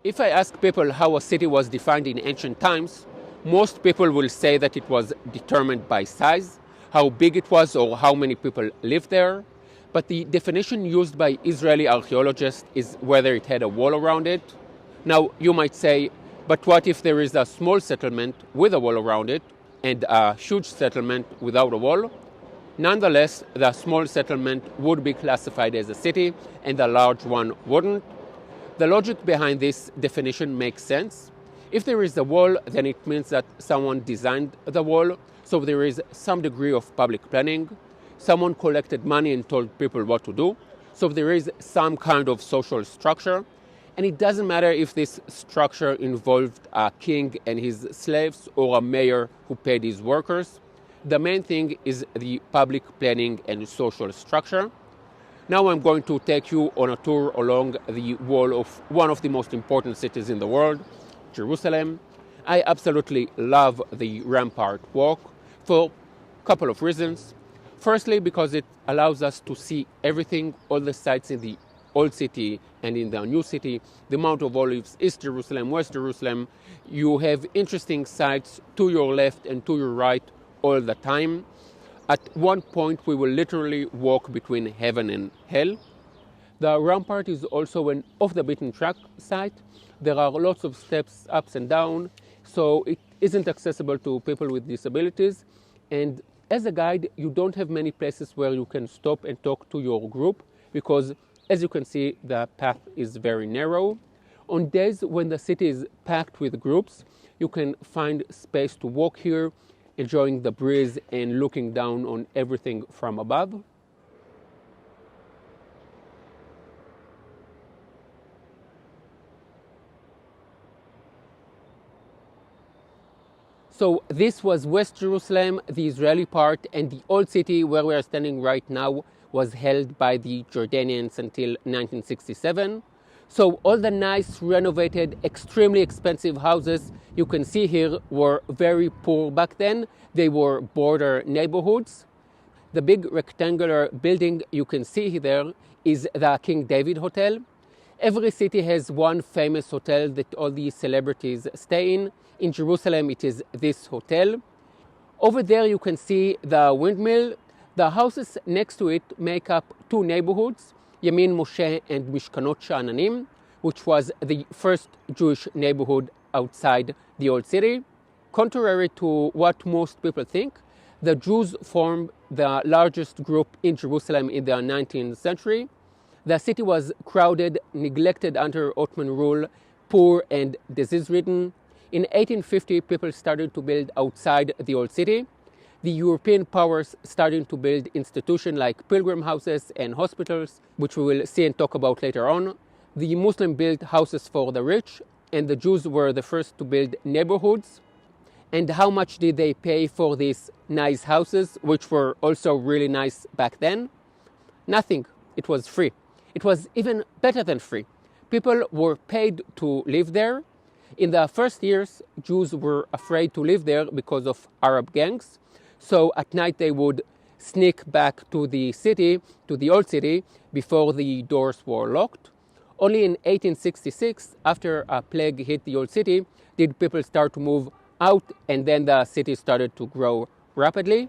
If I ask people how a city was defined in ancient times, most people will say that it was determined by size, how big it was or how many people lived there. But the definition used by Israeli archaeologists is whether it had a wall around it. Now, you might say, but what if there is a small settlement with a wall around it and a huge settlement without a wall? Nonetheless, the small settlement would be classified as a city and the large one wouldn't. The logic behind this definition makes sense. If there is a wall, then it means that someone designed the wall, so there is some degree of public planning. Someone collected money and told people what to do, so there is some kind of social structure. And it doesn't matter if this structure involved a king and his slaves or a mayor who paid his workers. The main thing is the public planning and social structure. Now I'm going to take you on a tour along the wall of one of the most important cities in the world, Jerusalem. I absolutely love the Rampart Walk for a couple of reasons. Firstly, because it allows us to see everything, all the sites in the old city and in the new city, the Mount of Olives, East Jerusalem, West Jerusalem. You have interesting sites to your left and to your right all the time. At one point, we will literally walk between heaven and hell. The Rampart is also an off-the-beaten-track site. There are lots of steps ups and down, so it isn't accessible to people with disabilities. And as a guide, you don't have many places where you can stop and talk to your group because, as you can see, the path is very narrow. On days when the city is packed with groups, you can find space to walk here, enjoying the breeze and looking down on everything from above. So this was West Jerusalem, the Israeli part, and the old city where we are standing right now was held by the Jordanians until 1967. So all the nice, renovated, extremely expensive houses you can see here were very poor back then. They were border neighborhoods. The big rectangular building you can see there is the King David Hotel. Every city has one famous hotel that all the celebrities stay in. In Jerusalem, it is this hotel. Over there, you can see the windmill. The houses next to it make up two neighborhoods, Yamin Moshe and Mishkanot Sha'ananim, which was the first Jewish neighborhood outside the old city. Contrary to what most people think, the Jews formed the largest group in Jerusalem in the 19th century. The city was crowded, neglected under Ottoman rule, poor and disease-ridden. In 1850, people started to build outside the old city. The European powers started to build institutions like pilgrim houses and hospitals, which we will see and talk about later on. The Muslims built houses for the rich, and the Jews were the first to build neighborhoods. And how much did they pay for these nice houses, which were also really nice back then? Nothing. It was free. It was even better than free. People were paid to live there. In the first years, Jews were afraid to live there because of Arab gangs. So at night they would sneak back to the city, to the old city, before the doors were locked. Only in 1866, after a plague hit the old city, did people start to move out, and then the city started to grow rapidly.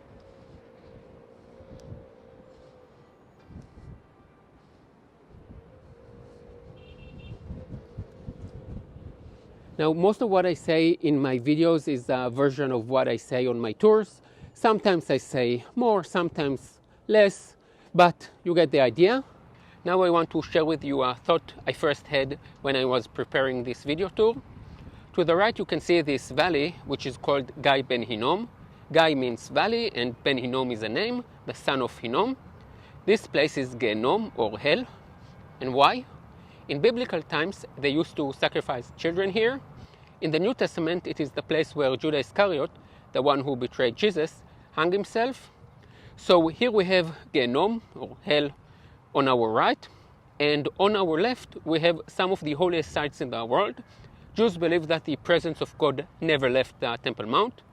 Now, most of what I say in my videos is a version of what I say on my tours. Sometimes I say more, sometimes less, but you get the idea. Now I want to share with you a thought I first had when I was preparing this video tour. To the right you can see this valley, which is called Gai Ben Hinnom. Gai means valley and Ben Hinnom is a name, the son of Hinnom. This place is Gehenom, or hell. And why? In biblical times they used to sacrifice children here. In the New Testament it is the place where Judas Iscariot, the one who betrayed Jesus, hung himself. So here we have Gehenom, or hell, on our right, and on our left we have some of the holiest sites in the world. Jews believe that the presence of God never left the Temple Mount.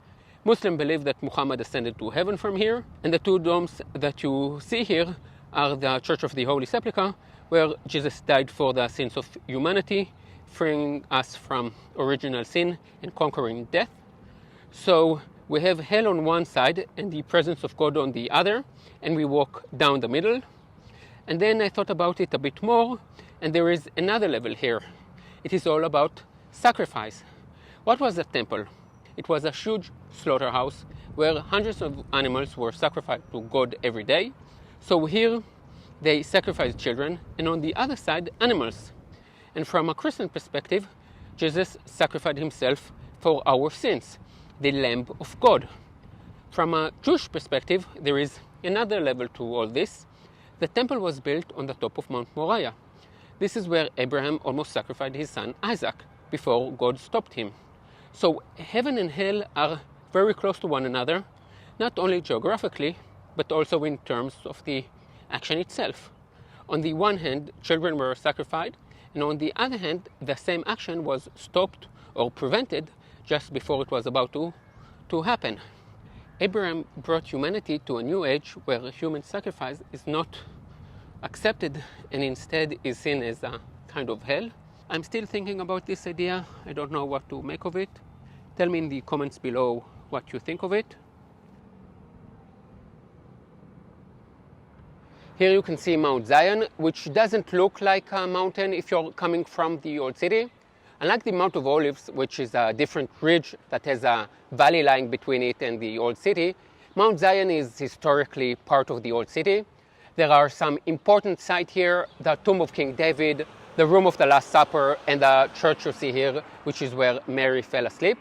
Muslims believe that Muhammad ascended to heaven from here, and the two domes that you see here are the Church of the Holy Sepulchre, where Jesus died for the sins of humanity. freeing us from original sin and conquering death. So we have hell on one side and the presence of God on the other, and we walk down the middle. And then I thought about it a bit more, and there is another level here. It is all about sacrifice. What was the temple? It was a huge slaughterhouse where hundreds of animals were sacrificed to God every day. So here they sacrificed children, and on the other side, animals. And from a Christian perspective, Jesus sacrificed himself for our sins, the Lamb of God. From a Jewish perspective, there is another level to all this. The temple was built on the top of Mount Moriah. This is where Abraham almost sacrificed his son Isaac before God stopped him. So heaven and hell are very close to one another, not only geographically, but also in terms of the action itself. On the one hand, children were sacrificed, and on the other hand, the same action was stopped or prevented just before it was about to happen. Abraham brought humanity to a new age where human sacrifice is not accepted and instead is seen as a kind of hell. I'm still thinking about this idea. I don't know what to make of it. Tell me in the comments below what you think of it. Here you can see Mount Zion, which doesn't look like a mountain if you're coming from the old city. Unlike the Mount of Olives, which is a different ridge that has a valley lying between it and the old city, Mount Zion is historically part of the old city. There are some important sites here: the tomb of King David, the room of the Last Supper, and the church you see here, which is where Mary fell asleep.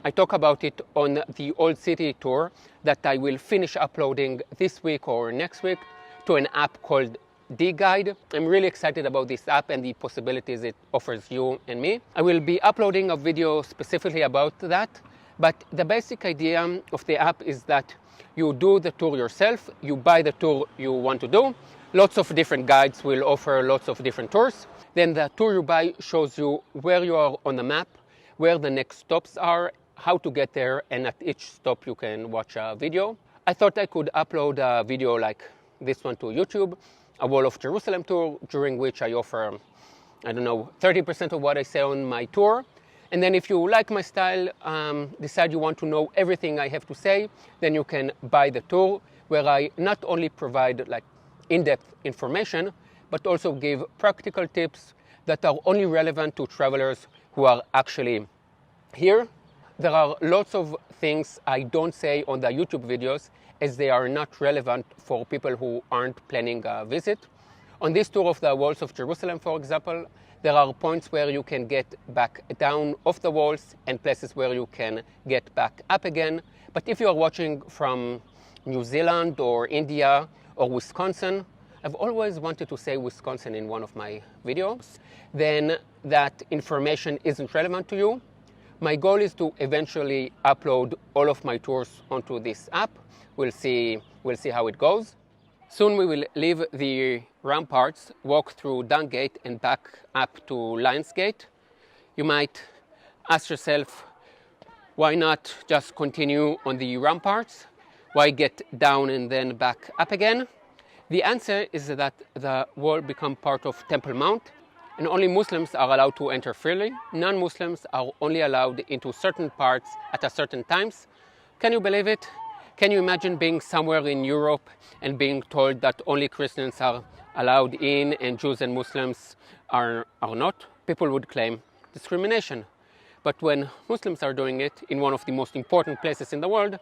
I talk about it on the Old City tour that I will finish uploading this week or next week to an app called D-Guide. I'm really excited about this app and the possibilities it offers you and me. I will be uploading a video specifically about that, but the basic idea of the app is that you do the tour yourself, you buy the tour you want to do. Lots of different guides will offer lots of different tours. Then the tour you buy shows you where you are on the map, where the next stops are, how to get there, and at each stop you can watch a video. I thought I could upload a video like this one to YouTube, a Wall of Jerusalem tour, during which I offer, 30% of what I say on my tour. And then if you like my style, decide you want to know everything I have to say, then you can buy the tour, where I not only provide like in-depth information, but also give practical tips that are only relevant to travelers who are actually here. There are lots of things I don't say on the YouTube videos as they are not relevant for people who aren't planning a visit. On this tour of the walls of Jerusalem, for example, there are points where you can get back down off the walls and places where you can get back up again. But if you are watching from New Zealand or India or Wisconsin, I've always wanted to say Wisconsin in one of my videos, then that information isn't relevant to you. My goal is to eventually upload all of my tours onto this app. We'll see how it goes. Soon we will leave the ramparts, walk through Dung Gate and back up to Lions Gate. You might ask yourself, why not just continue on the ramparts? Why get down and then back up again? The answer is that the wall becomes part of Temple Mount, and only Muslims are allowed to enter freely. Non-Muslims are only allowed into certain parts at a certain times. Can you believe it? Can you imagine being somewhere in Europe and being told that only Christians are allowed in and Jews and Muslims are not? People would claim discrimination. But when Muslims are doing it in one of the most important places in the world,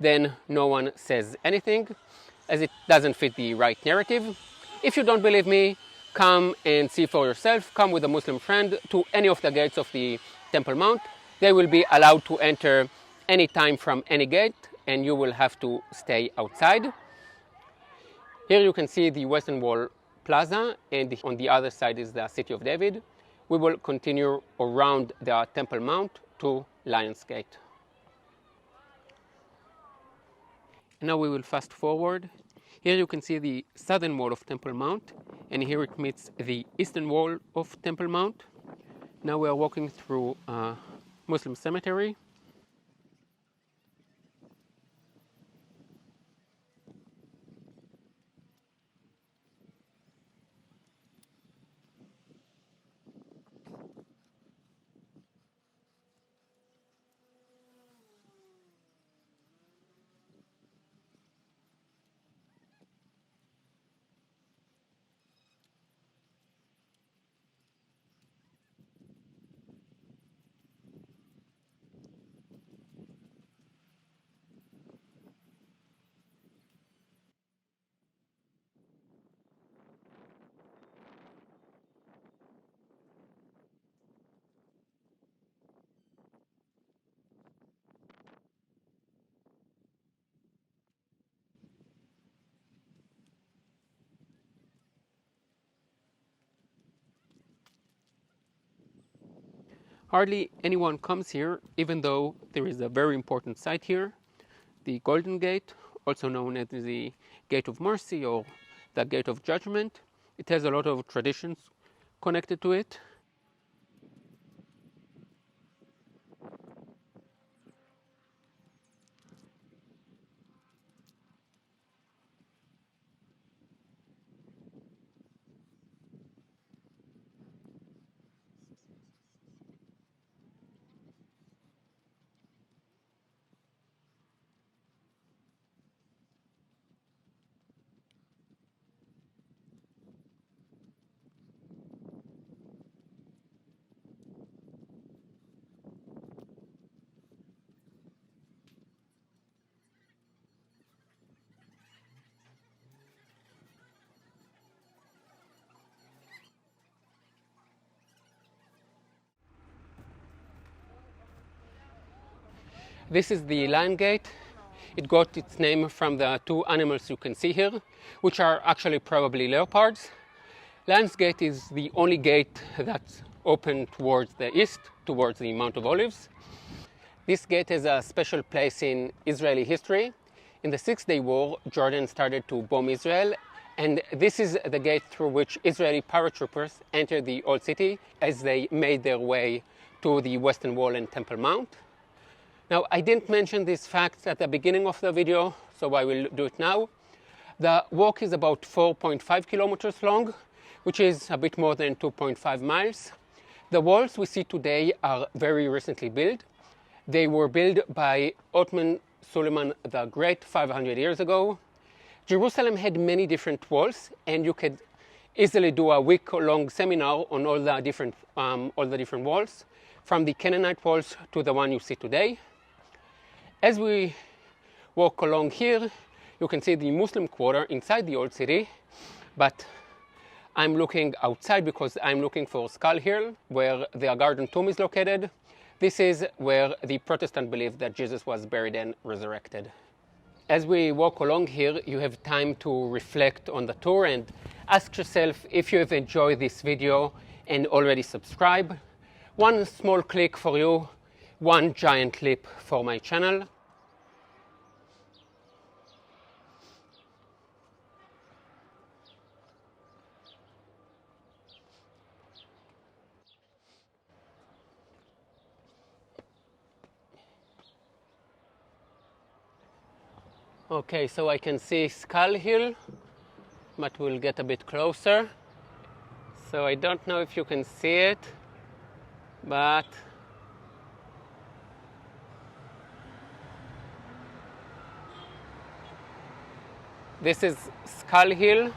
then no one says anything, as it doesn't fit the right narrative. If you don't believe me, come and see for yourself. Come with a Muslim friend to any of the gates of the Temple Mount. They will be allowed to enter any time from any gate, and you will have to stay outside. Here you can see the Western Wall Plaza, and on the other side is the City of David. We will continue around the Temple Mount to Lions Gate. Now we will fast forward. Here you can see the southern wall of Temple Mount, and here it meets the eastern wall of Temple Mount. Now we are walking through a Muslim cemetery. Hardly anyone comes here, even though there is a very important site here, the Golden Gate, also known as the Gate of Mercy or the Gate of Judgment. It has a lot of traditions connected to it. This is the Lion Gate. It got its name from the two animals you can see here, which are actually probably leopards. Lion's Gate is the only gate that's open towards the east, towards the Mount of Olives. This gate has a special place in Israeli history. In the Six-Day War, Jordan started to bomb Israel, and this is the gate through which Israeli paratroopers entered the old city as they made their way to the Western Wall and Temple Mount. Now, I didn't mention these facts at the beginning of the video, so I will do it now. The walk is about 4.5 kilometers long, which is a bit more than 2.5 miles. The walls we see today are very recently built. They were built by Ottoman Suleiman the Great 500 years ago. Jerusalem had many different walls, and you could easily do a week-long seminar on all the different walls, from the Canaanite walls to the one you see today. As we walk along here, you can see the Muslim quarter inside the old city, but I'm looking outside because I'm looking for Skull Hill, where the Garden Tomb is located. This is where the Protestant believe that Jesus was buried and resurrected. As we walk along here, you have time to reflect on the tour and ask yourself if you have enjoyed this video and already subscribe. One small click for you, one giant leap for my channel. Okay, so I can see Skull Hill, but we'll get a bit closer. So I don't know if you can see it, but this is Skull Hill,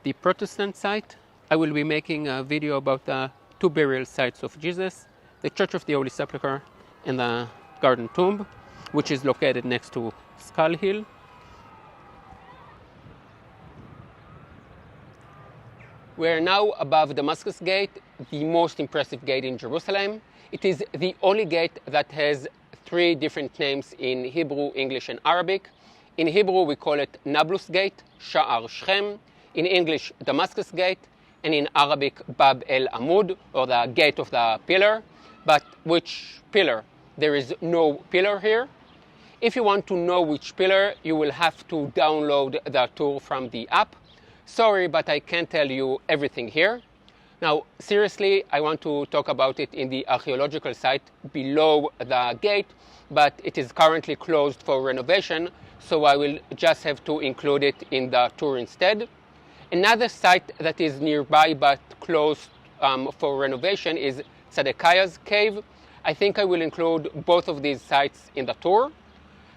the Protestant site. I will be making a video about the two burial sites of Jesus, the Church of the Holy Sepulchre and the Garden Tomb, which is located next to Skull Hill. We are now above Damascus Gate, the most impressive gate in Jerusalem. It is the only gate that has three different names in Hebrew, English, and Arabic. In Hebrew, we call it Nablus Gate, Sha'ar Shechem. In English, Damascus Gate. And in Arabic, Bab el Amud, or the Gate of the Pillar. But which pillar? There is no pillar here. If you want to know which pillar, you will have to download the tour from the app. Sorry, but I can't tell you everything here. Now, seriously, I want to talk about it in the archaeological site below the gate, but it is currently closed for renovation, so I will just have to include it in the tour instead. Another site that is nearby but closed for renovation is Zedekiah's Cave. I think I will include both of these sites in the tour.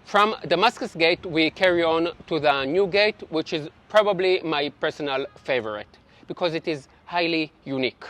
From Damascus Gate, we carry on to the new gate, which is probably my personal favorite because it is highly unique.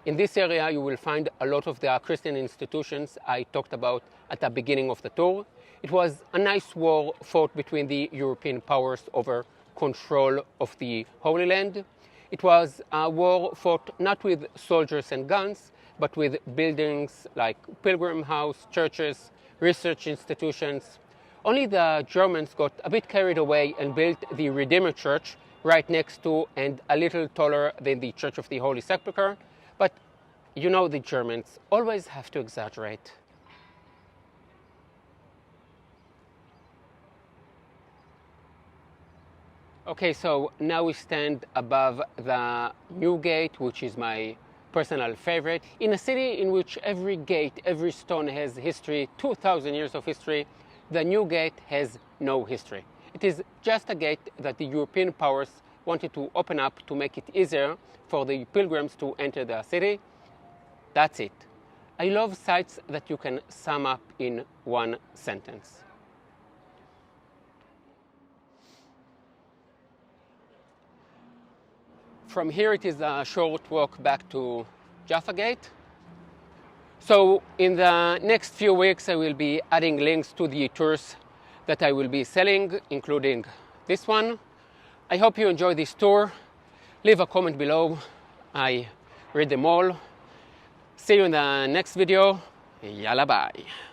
In this area, you will find a lot of the Christian institutions I talked about at the beginning of the tour. It was a nice war fought between the European powers over control of the Holy Land. It was a war fought not with soldiers and guns, but with buildings like Pilgrim House, churches, research institutions, Only the Germans got a bit carried away and built the Redeemer Church right next to and a little taller than the Church of the Holy Sepulchre. But you know, the Germans always have to exaggerate. Okay, so now we stand above the New Gate, which is my personal favorite. In a city in which every gate, every stone has history, 2,000 years of history, the New Gate has no history. It is just a gate that the European powers wanted to open up to make it easier for the pilgrims to enter the city. That's it. I love sites that you can sum up in one sentence. From here it is a short walk back to Jaffa Gate. So in the next few weeks I will be adding links to the tours that I will be selling, including this one. I hope you enjoy this tour. Leave a comment below. I read them all. See you in the next video. Yalla bye.